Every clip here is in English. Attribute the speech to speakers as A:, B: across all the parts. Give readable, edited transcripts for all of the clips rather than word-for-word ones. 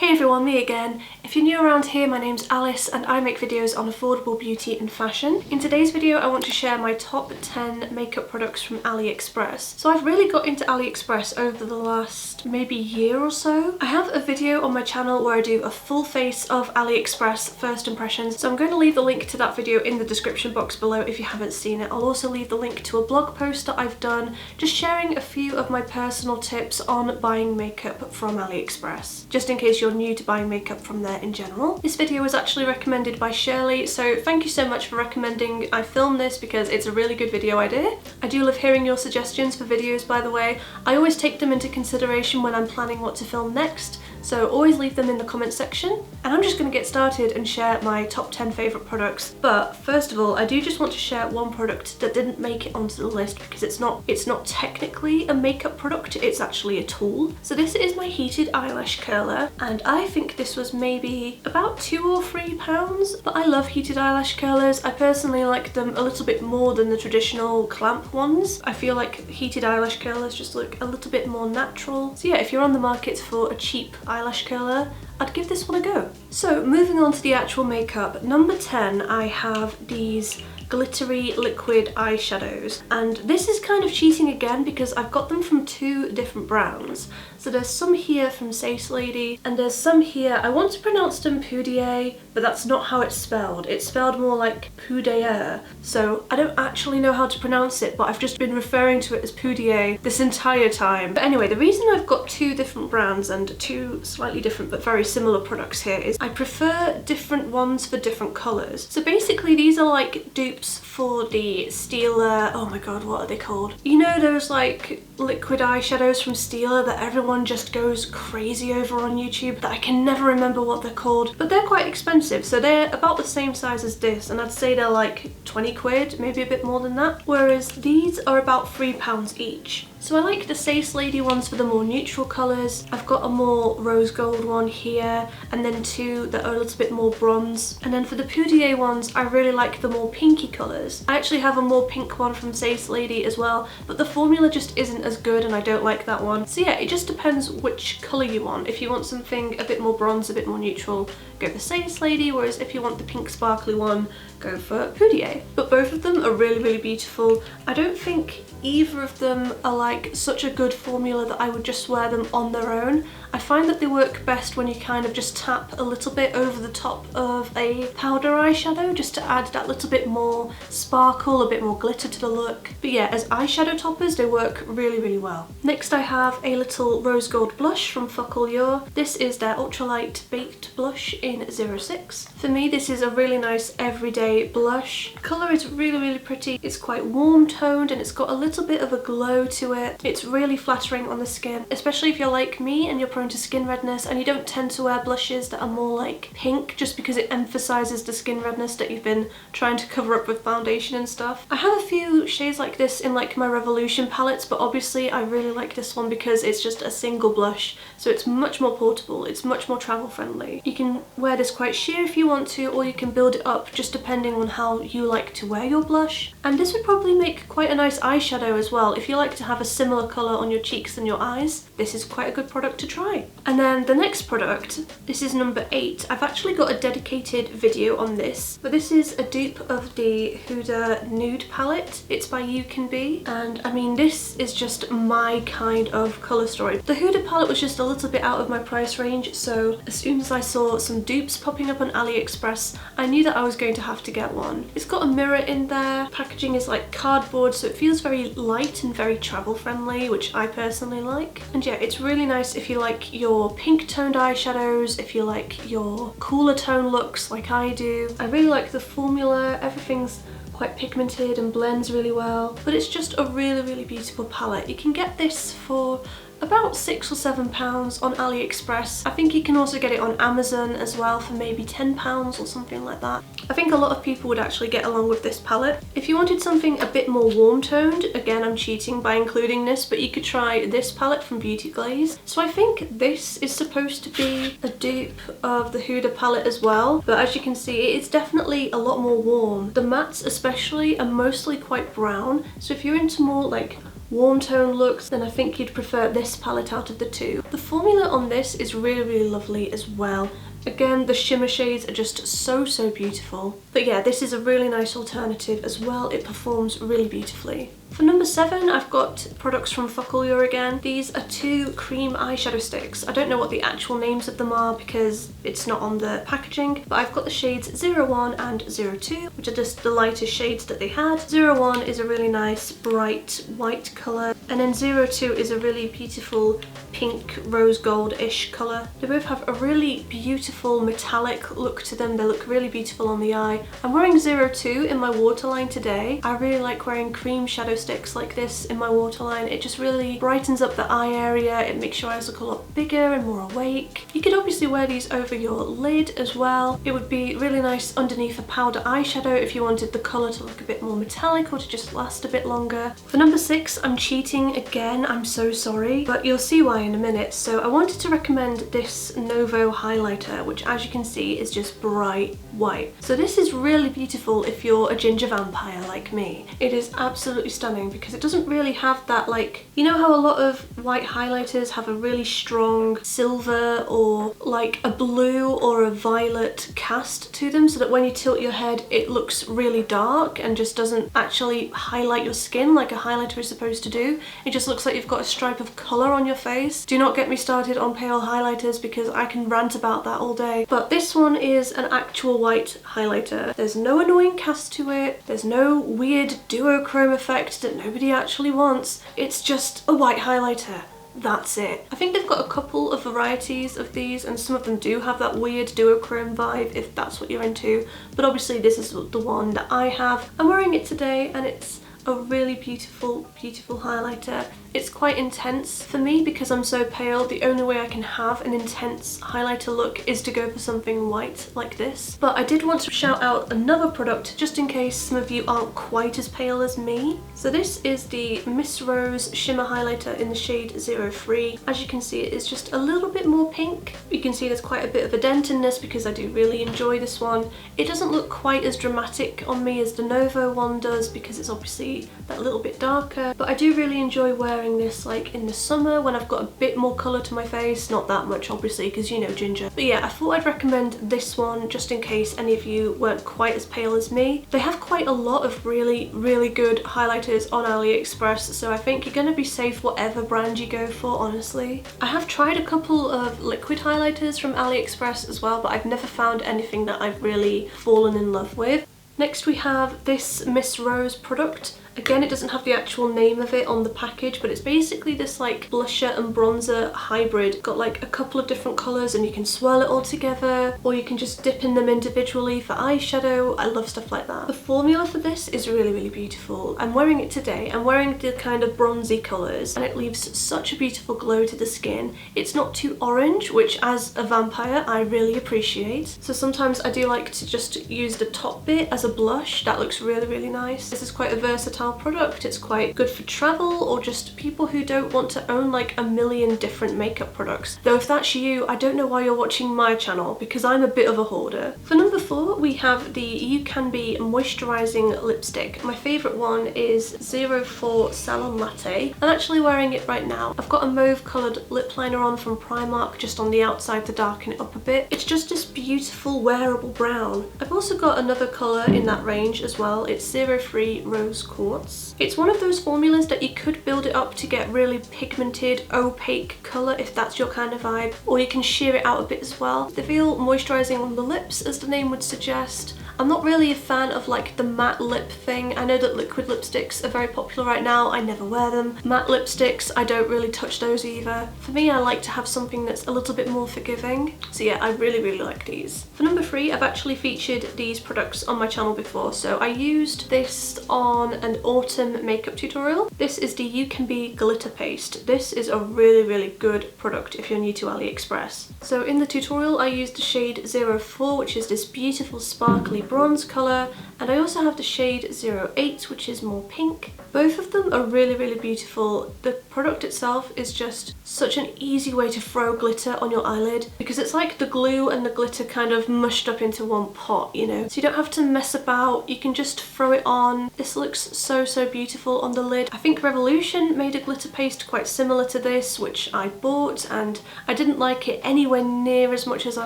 A: Hey everyone, me again. If you're new around here, my name's Alice and I make videos on affordable beauty and fashion. In today's video, I want to share my top 10 makeup products from Aliexpress. So I've really got into Aliexpress over the last maybe year or so. I have a video on my channel where I do a full face of Aliexpress first impressions. So I'm going to leave the link to that video in the description box below if you haven't seen it. I'll also leave the link to a blog post that I've done, just sharing a few of my personal tips on buying makeup from Aliexpress, just in case you're new to buying makeup from there in general. This video was actually recommended by Shirley, so thank you so much for recommending I film this because it's a really good video idea. I do love hearing your suggestions for videos, by the way. I always take them into consideration when I'm planning what to film next, so always leave them in the comment section. And I'm just going to get started and share my top 10 favourite products. But first of all, I do just want to share one product that didn't make it onto the list because it's not technically a makeup product, it's actually a tool. So this is my heated eyelash curler, and I think this was maybe about £2 or £3, but I love heated eyelash curlers. I personally like them a little bit more than the traditional clamp ones. I feel like heated eyelash curlers just look a little bit more natural. So yeah, if you're on the market for a cheap eyelash curler, I'd give this one a go. So moving on to the actual makeup, number 10, I have these glittery liquid eyeshadows, and this is kind of cheating again because I've got them from two different brands. So there's some here from SACE Lady and there's some here, I want to pronounce them PUDAIER, but that's not how it's spelled. It's spelled more like PUDAIER, so I don't actually know how to pronounce it, but I've just been referring to it as PUDAIER this entire time. But anyway, the reason I've got two different brands and two slightly different but very similar products here is I prefer different ones for different colours. So basically these are like dupes for the Stila, oh my god, what are they called? You know those like liquid eyeshadows from Stila that everyone just goes crazy over on YouTube that I can never remember what they're called, but they're quite expensive. So they're about the same size as this, and I'd say they're like 20 quid, maybe a bit more than that, whereas these are about £3 each. So I like the SACE Lady ones for the more neutral colours. I've got a more rose gold one here, and then two that are a little bit more bronze. And then for the PUDAIER ones, I really like the more pinky colours. I actually have a more pink one from SACE Lady as well, but the formula just isn't as good and I don't like that one. So yeah, it just depends which colour you want. If you want something a bit more bronze, a bit more neutral, go for SACE Lady, whereas if you want the pink sparkly one, go for PUDAIER. But both of them are really, really beautiful. I don't think either of them are like such a good formula that I would just wear them on their own. I find that they work best when you kind of just tap a little bit over the top of a powder eyeshadow just to add that little bit more sparkle, a bit more glitter to the look. But yeah, as eyeshadow toppers, they work really, really well. Next I have a little rose gold blush from FOCALLURE. This is their ultralight baked blush in 06. For me, this is a really nice everyday blush. The colour is really, really pretty. It's quite warm toned and it's got a little bit of a glow to it. It's really flattering on the skin, especially if you're like me and you're prone to skin redness and you don't tend to wear blushes that are more like pink just because it emphasises the skin redness that you've been trying to cover up with foundation and stuff. I have a few shades like this in like my Revolution palettes, but obviously I really like this one because it's just a single blush, so it's much more portable, it's much more travel friendly. You can wear this quite sheer if you want to, or you can build it up just depending on how you like to wear your blush. And this would probably make quite a nice eyeshadow as well. If you like to have a similar colour on your cheeks than your eyes, this is quite a good product to try. And then the next product, this is number 8. I've actually got a dedicated video on this, but this is a dupe of the Huda Nude palette. It's by UCANBE, and I mean this is just my kind of colour story. The Huda palette was just a little bit out of my price range, so as soon as I saw some dupes popping up on Aliexpress, I knew that I was going to have to get one. It's got a mirror in there, packaging is like cardboard, so it feels very light and very travel friendly, which I personally like. And yeah, it's really nice if you like your pink toned eyeshadows, if you like your cooler tone looks like I do. I really like the formula, everything's quite pigmented and blends really well, but it's just a really, really beautiful palette. You can get this for about £6 or £7 on Aliexpress. I think you can also get it on Amazon as well for maybe £10 or something like that. I think a lot of people would actually get along with this palette. If you wanted something a bit more warm toned, again I'm cheating by including this, but you could try this palette from Beauty Glaze. So I think this is supposed to be a dupe of the Huda palette as well, but as you can see it's definitely a lot more warm. The mattes especially are mostly quite brown, so if you're into more like warm tone looks, then I think you'd prefer this palette out of the two. The formula on this is really, really lovely as well. Again, the shimmer shades are just so, so beautiful. But yeah, this is a really nice alternative as well. It performs really beautifully. For number 7, I've got products from FOCALLURE again. These are 2 cream eyeshadow sticks. I don't know what the actual names of them are because it's not on the packaging, but I've got the shades 01 and 02, which are just the lightest shades that they had. 01 is a really nice bright white colour, and then 02 is a really beautiful pink rose gold-ish colour. They both have a really beautiful metallic look to them. They look really beautiful on the eye. I'm wearing 02 in my waterline today. I really like wearing cream shadow sticks like this in my waterline. It just really brightens up the eye area. It makes your eyes look a lot bigger and more awake. You could obviously wear these over your lid as well. It would be really nice underneath a powder eyeshadow if you wanted the colour to look a bit more metallic or to just last a bit longer. For number 6, I'm cheating again. I'm so sorry, but you'll see why in a minute. So I wanted to recommend this NOVO highlighter, which as you can see is just bright white. So this is really beautiful if you're a ginger vampire like me. It is absolutely stunning because it doesn't really have that, like, you know how a lot of white highlighters have a really strong silver or like a blue or a violet cast to them, so that when you tilt your head it looks really dark and just doesn't actually highlight your skin like a highlighter is supposed to do. It just looks like you've got a stripe of colour on your face. Do not get me started on pale highlighters because I can rant about that all day. But this one is an actual white highlighter. There's no annoying cast to it. There's no weird duochrome effect that nobody actually wants. It's just a white highlighter. That's it. I think they've got a couple of varieties of these and some of them do have that weird duochrome vibe if that's what you're into. But obviously this is the one that I have. I'm wearing it today and it's a really beautiful, beautiful highlighter. It's quite intense for me because I'm so pale. The only way I can have an intense highlighter look is to go for something white like this. But I did want to shout out another product just in case some of you aren't quite as pale as me. So this is the Miss Rose Shimmer Highlighter in the shade 03. As you can see, it is just a little bit more pink. You can see there's quite a bit of a dent in this because I do really enjoy this one. It doesn't look quite as dramatic on me as the NOVO one does because it's obviously that little bit darker, but I do really enjoy wearing this like in the summer when I've got a bit more colour to my face. Not that much obviously because you know ginger. But yeah, I thought I'd recommend this one just in case any of you weren't quite as pale as me. They have quite a lot of really, really good highlighters on AliExpress, so I think you're going to be safe whatever brand you go for, honestly. I have tried a couple of liquid highlighters from AliExpress as well, but I've never found anything that I've really fallen in love with. Next we have this Miss Rose product. Again, it doesn't have the actual name of it on the package, but it's basically this like blusher and bronzer hybrid. Got like a couple of different colours and you can swirl it all together or you can just dip in them individually for eyeshadow. I love stuff like that. The formula for this is really, really beautiful. I'm wearing it today. I'm wearing the kind of bronzy colours and it leaves such a beautiful glow to the skin. It's not too orange, which as a vampire I really appreciate. So sometimes I do like to just use the top bit as a blush. That looks really, really nice. This is quite a versatile product. It's quite good for travel or just people who don't want to own like a million different makeup products. Though if that's you, I don't know why you're watching my channel because I'm a bit of a hoarder. For number 4, we have the UCANBE moisturising lipstick. My favourite one is 04 Salon Latte. I'm actually wearing it right now. I've got a mauve coloured lip liner on from Primark just on the outside to darken it up a bit. It's just this beautiful wearable brown. I've also got another colour in that range as well. It's 03 Rose Quartz. It's one of those formulas that you could build it up to get really pigmented, opaque colour if that's your kind of vibe, or you can sheer it out a bit as well. They feel moisturising on the lips, as the name would suggest. I'm not really a fan of like the matte lip thing. I know that liquid lipsticks are very popular right now. I never wear them. Matte lipsticks, I don't really touch those either. For me, I like to have something that's a little bit more forgiving. So yeah, I really, really like these. For number 3, I've actually featured these products on my channel before. So I used this on an autumn makeup tutorial. This is the UCANBE glitter paste. This is a really, really good product if you're new to AliExpress. So in the tutorial, I used the shade 04, which is this beautiful sparkly bronze colour, and I also have the shade 08, which is more pink. Both of them are really, really beautiful. The product itself is just such an easy way to throw glitter on your eyelid because it's like the glue and the glitter kind of mushed up into one pot, you know? So you don't have to mess about, you can just throw it on. This looks so beautiful on the lid. I think Revolution made a glitter paste quite similar to this, which I bought, and I didn't like it anywhere near as much as I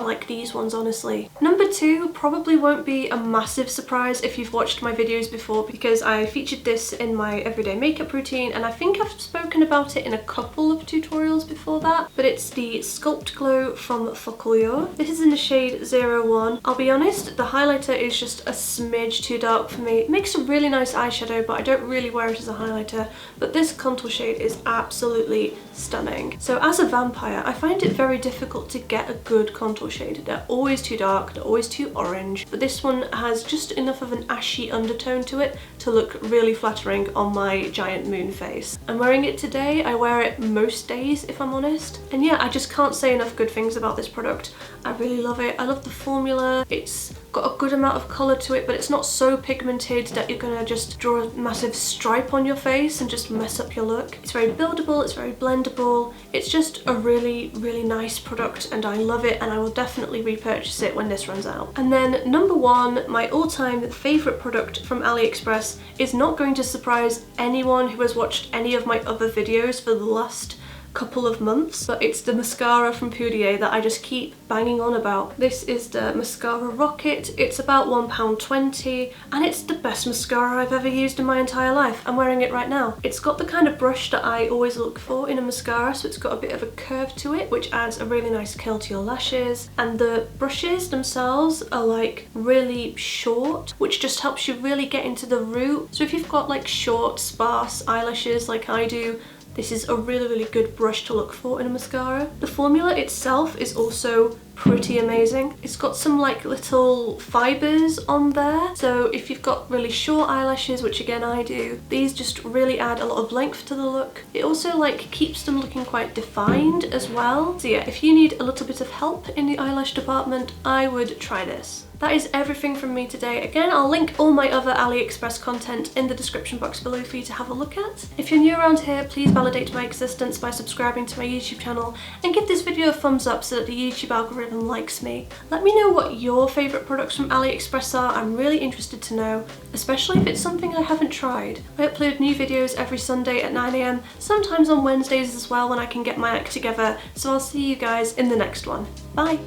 A: like these ones, honestly. Number 2 probably won't be a massive surprise if you've watched my videos before, because I featured this in my everyday makeup routine, and I think I've spoken about it in a couple of tutorials before that, but it's the SCULPT Glow from FOCALLURE. This is in the shade 01. I'll be honest, the highlighter is just a smidge too dark for me. It makes a really nice eyeshadow, but I don't really wear it as a highlighter, but this contour shade is absolutely stunning. So as a vampire, I find it very difficult to get a good contour shade. They're always too dark, they're always too orange, but this one has just enough of an ashy undertone to it to look really flattering on my giant moon face. I'm wearing it today. I wear it most days, if I'm honest. And yeah, I just can't say enough good things about this product. I really love it. I love the formula. It's got a good amount of colour to it, but it's not so pigmented that you're gonna just draw a massive stripe on your face and just mess up your look. It's very buildable, it's very blendable. It's just a really nice product, and I love it, and I will definitely repurchase it when this runs out. And then number 1, my all-time favourite product from AliExpress, is not going to surprise anyone who has watched any of my other videos for the last couple of months, but it's the mascara from PUDAIER that I just keep banging on about. This is the Mascara Rocket. It's about £1.20, and it's the best mascara I've ever used in my entire life. I'm wearing it right now. It's got the kind of brush that I always look for in a mascara, so it's got a bit of a curve to it, which adds a really nice curl to your lashes, and the brushes themselves are like really short, which just helps you really get into the root. So if you've got like short, sparse eyelashes like I do, this is a really good brush to look for in a mascara. The formula itself is also pretty amazing. It's got some like little fibers on there, so if you've got really short eyelashes, which again I do, these just really add a lot of length to the look. It also like keeps them looking quite defined as well. So yeah, if you need a little bit of help in the eyelash department, I would try this. That is everything from me today. Again, I'll link all my other AliExpress content in the description box below for you to have a look at. If you're new around here, please validate my existence by subscribing to my YouTube channel and give this video a thumbs up so that the YouTube algorithm likes me. Let me know what your favourite products from AliExpress are. I'm really interested to know, especially if it's something I haven't tried. I upload new videos every Sunday at 9 AM, sometimes on Wednesdays as well when I can get my act together, so I'll see you guys in the next one. Bye!